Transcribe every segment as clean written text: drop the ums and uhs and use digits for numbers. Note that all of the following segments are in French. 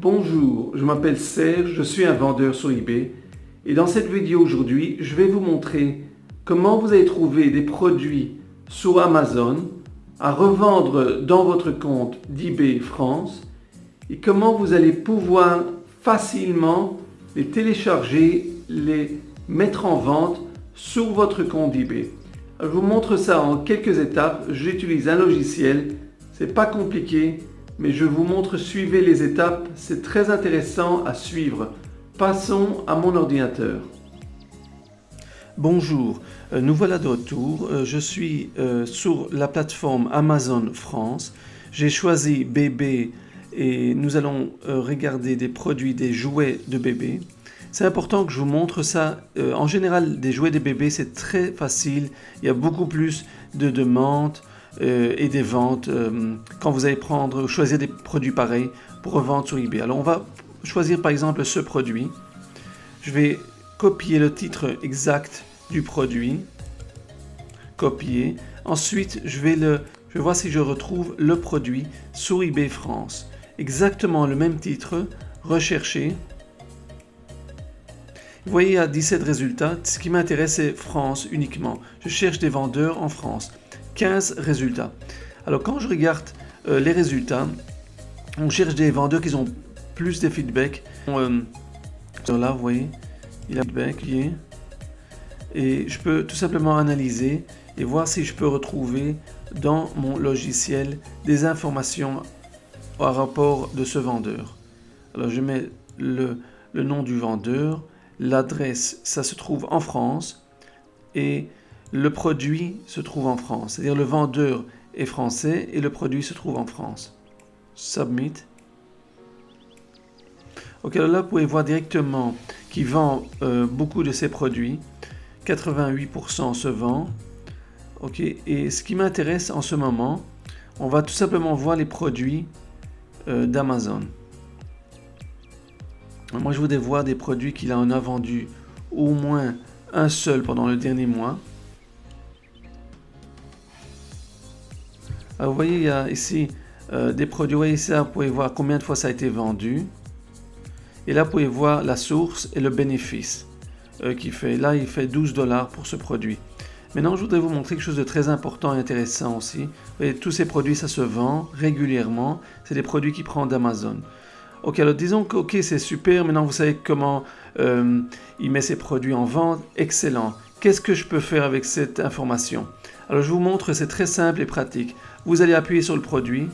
Bonjour, je m'appelle Serge, je suis un vendeur sur eBay et dans cette vidéo aujourd'hui, je vais vous montrer comment vous allez trouver des produits sur Amazon à revendre dans votre compte d'eBay France et comment vous allez pouvoir facilement les télécharger, les mettre en vente sur votre compte eBay. Je vous montre ça en quelques étapes. J'utilise un logiciel, c'est pas compliqué, mais je vous montre, suivez les étapes, c'est très intéressant à suivre. Passons à mon ordinateur. Bonjour, nous voilà de retour. Je suis sur la plateforme Amazon France. J'ai choisi bébé et nous allons regarder des produits, des jouets de bébé. C'est important que je vous montre ça. En général, des jouets de bébé, c'est très facile. Il y a beaucoup plus de demandes et des ventes quand vous allez choisir des produits pareils pour revendre sur eBay. Alors on va choisir par exemple ce produit. Je vais copier le titre exact du produit. Copier. Ensuite, je vais voir si je retrouve le produit sur eBay France. Exactement le même titre. Rechercher. Vous voyez, il y a 17 résultats. Ce qui m'intéresse, c'est France uniquement. Je cherche des vendeurs en France. 15 résultats. Alors, quand je regarde les résultats, on cherche des vendeurs qui ont plus de feedback. Là, vous voyez, il a feedback. Et je peux tout simplement analyser et voir si je peux retrouver dans mon logiciel des informations à rapport de ce vendeur. Alors, je mets le nom du vendeur. L'adresse, ça se trouve en France et le produit se trouve en France. C'est-à-dire le vendeur est français et le produit se trouve en France. Submit. Ok, alors là, vous pouvez voir directement qu'il vend beaucoup de ces produits. 88% se vend. Ok, et ce qui m'intéresse en ce moment, on va tout simplement voir les produits d'Amazon. Moi, je voudrais voir des produits qu'il en a vendus au moins un seul pendant le dernier mois. Alors, vous voyez, il y a ici des produits. Vous voyez ici, vous pouvez voir combien de fois ça a été vendu. Et là, vous pouvez voir la source et le bénéfice qu'il fait. Là, il fait $12 pour ce produit. Maintenant, je voudrais vous montrer quelque chose de très important et intéressant aussi. Vous voyez, tous ces produits, ça se vend régulièrement. C'est des produits qu'il prend d'Amazon. Ok, alors disons que c'est super, maintenant vous savez comment il met ses produits en vente, excellent. Qu'est-ce que je peux faire avec cette information? Alors je vous montre, c'est très simple et pratique. Vous allez appuyer sur le produit,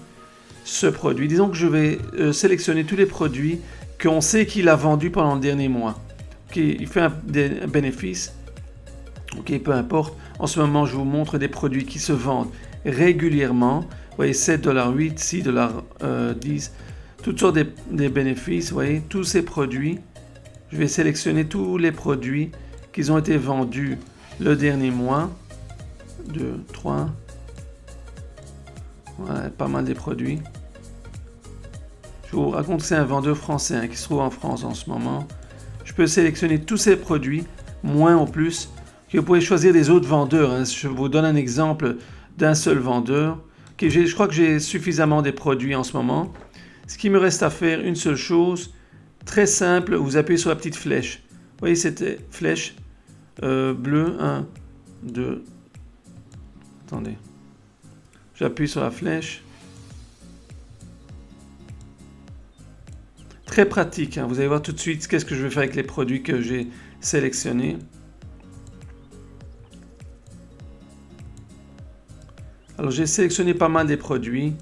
ce produit. Disons que je vais sélectionner tous les produits qu'on sait qu'il a vendus pendant le dernier mois. Ok, il fait un bénéfice. Ok, peu importe. En ce moment, je vous montre des produits qui se vendent régulièrement. Vous voyez, $7,08, $6,10. Toutes sortes des bénéfices, vous voyez, tous ces produits. Je vais sélectionner tous les produits qui ont été vendus le dernier mois. 2, 3. Voilà, pas mal des produits. Je vous raconte que c'est un vendeur français qui se trouve en France en ce moment. Je peux sélectionner tous ces produits, moins ou plus. Vous pouvez choisir des autres vendeurs. Je vous donne un exemple d'un seul vendeur. Je crois que j'ai suffisamment des produits en ce moment. Ce qui me reste à faire, une seule chose, très simple, vous appuyez sur la petite flèche. Vous voyez cette flèche bleue, 1, 2, attendez. J'appuie sur la flèche. Très pratique, vous allez voir tout de suite qu'est-ce que je vais faire avec les produits que j'ai sélectionnés. Alors j'ai sélectionné pas mal des produits.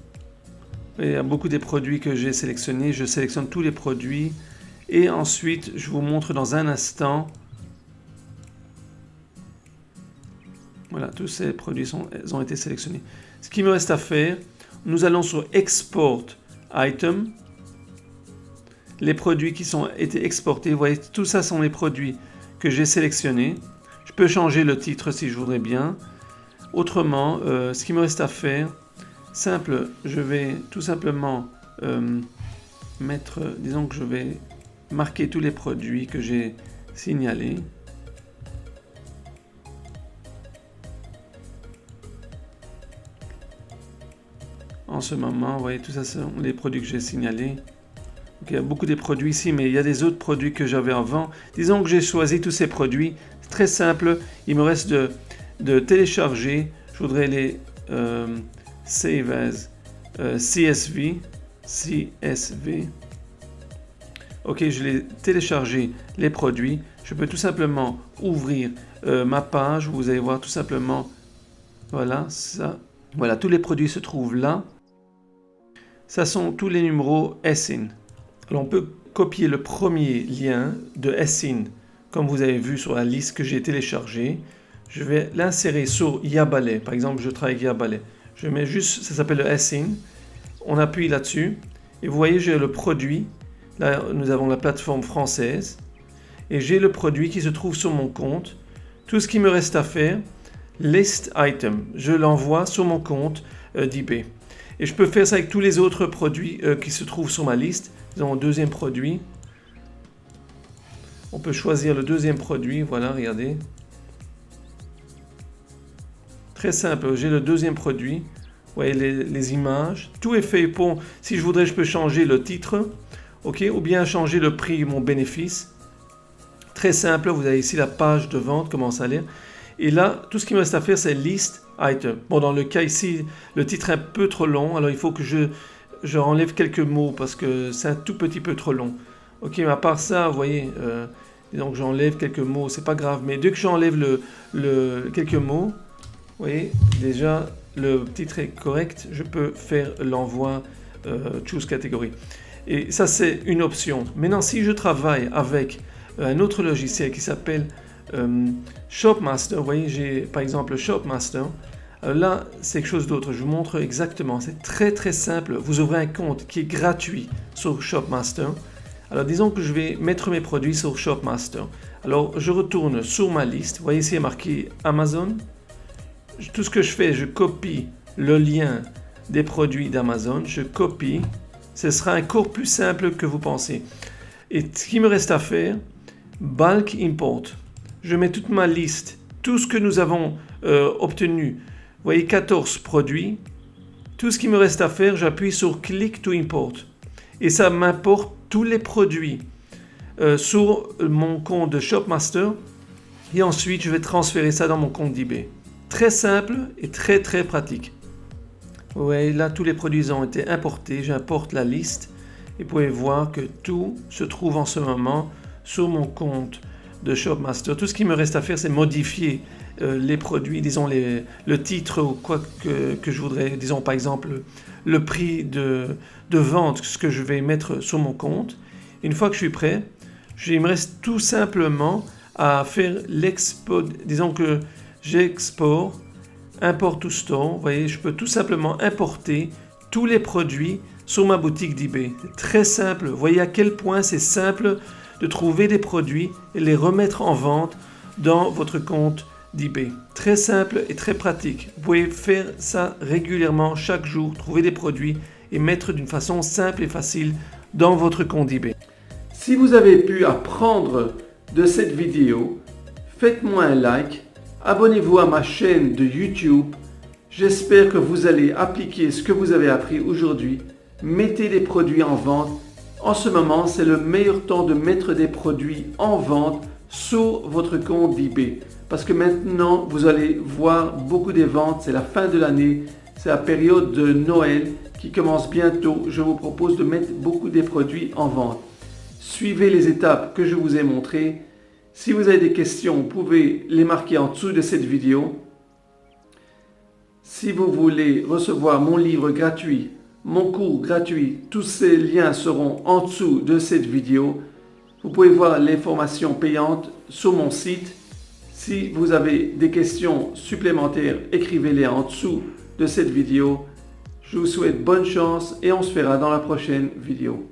Il y a beaucoup des produits que j'ai sélectionnés. Je sélectionne tous les produits. Et ensuite, je vous montre dans un instant. Voilà, tous ces produits ont été sélectionnés. Ce qui me reste à faire, nous allons sur Export Item. Les produits qui ont été exportés. Vous voyez, tout ça sont les produits que j'ai sélectionnés. Je peux changer le titre si je voudrais bien. Autrement, ce qui me reste à faire, simple, je vais tout simplement disons que je vais marquer tous les produits que j'ai signalés. En ce moment, vous voyez, tout ça sont les produits que j'ai signalés. Ok, il y a beaucoup de produits ici, mais il y a des autres produits que j'avais avant. Disons que j'ai choisi tous ces produits. C'est très simple. Il me reste de télécharger. Je voudrais les save as CSV. Ok, je l'ai téléchargé les produits. Je peux tout simplement ouvrir ma page. Vous allez voir tout simplement. Voilà, ça. Voilà, tous les produits se trouvent là. Ça sont tous les numéros SIN. Alors on peut copier le premier lien de SIN, comme vous avez vu sur la liste que j'ai téléchargée. Je vais l'insérer sur Yabalais. Par exemple, je travaille avec Yabalais. Je mets juste, ça s'appelle le SIN. On appuie là-dessus. Et vous voyez, j'ai le produit. Là, nous avons la plateforme française. Et j'ai le produit qui se trouve sur mon compte. Tout ce qui me reste à faire, list item. Je l'envoie sur mon compte d'eBay. Et je peux faire ça avec tous les autres produits qui se trouvent sur ma liste. Nous avons un deuxième produit. On peut choisir le deuxième produit. Voilà, regardez. Très simple. J'ai le deuxième produit. Vous voyez les images. Tout est fait pour... Si je voudrais, je peux changer le titre. OK, ou bien changer le prix, mon bénéfice. Très simple. Vous avez ici la page de vente, comment ça a l'air. Et là, tout ce qui me reste à faire, c'est list item. Bon, dans le cas ici, le titre est un peu trop long. Alors, il faut que je enlève quelques mots parce que c'est un tout petit peu trop long. Ok, mais à part ça, vous voyez, donc j'enlève quelques mots. C'est pas grave. Mais dès que j'enlève quelques mots, vous voyez, déjà, le titre est correct. Je peux faire l'envoi choose catégorie. Et ça, c'est une option. Maintenant, si je travaille avec un autre logiciel qui s'appelle Shopmaster, vous voyez, j'ai par exemple Shopmaster. Là, c'est quelque chose d'autre. Je vous montre exactement. C'est très très simple. Vous ouvrez un compte qui est gratuit sur Shopmaster. Alors, disons que je vais mettre mes produits sur Shopmaster. Alors, je retourne sur ma liste. Vous voyez ici, il est marqué Amazon. Tout ce que je fais, je copie le lien des produits d'Amazon. Je copie. Ce sera encore plus simple que vous pensez. Et ce qui me reste à faire, Bulk Import. Je mets toute ma liste, tout ce que nous avons obtenu. Vous voyez, 14 produits. Tout ce qui me reste à faire, j'appuie sur Click to Import. Et ça m'importe tous les produits sur mon compte de Shopmaster. Et ensuite, je vais transférer ça dans mon compte d'eBay. Très simple et très très pratique. Vous voyez, là, tous les produits ont été importés. J'importe la liste. Et vous pouvez voir que tout se trouve en ce moment sur mon compte de Shopmaster. Tout ce qui me reste à faire, c'est modifier les produits, disons le titre ou quoi que je voudrais, disons par exemple le prix de vente, ce que je vais mettre sur mon compte. Une fois que je suis prêt, il me reste tout simplement à faire l'export. Disons que j'exporte, import to store. Vous voyez, je peux tout simplement importer tous les produits sur ma boutique d'eBay. C'est très simple. Vous voyez à quel point c'est simple de trouver des produits et les remettre en vente dans votre compte d'eBay. Très simple et très pratique. Vous pouvez faire ça régulièrement, chaque jour, trouver des produits et mettre d'une façon simple et facile dans votre compte d'eBay. Si vous avez pu apprendre de cette vidéo, faites-moi un like, abonnez-vous à ma chaîne de YouTube. J'espère que vous allez appliquer ce que vous avez appris aujourd'hui. Mettez des produits en vente. En ce moment, c'est le meilleur temps de mettre des produits en vente sur votre compte d'eBay. Parce que maintenant, vous allez voir beaucoup des ventes. C'est la fin de l'année. C'est la période de Noël qui commence bientôt. Je vous propose de mettre beaucoup des produits en vente. Suivez les étapes que je vous ai montrées. Si vous avez des questions, vous pouvez les marquer en dessous de cette vidéo. Si vous voulez recevoir mon livre gratuit, mon cours gratuit, tous ces liens seront en dessous de cette vidéo. Vous pouvez voir les formations payantes sur mon site. Si vous avez des questions supplémentaires, écrivez-les en dessous de cette vidéo. Je vous souhaite bonne chance et on se verra dans la prochaine vidéo.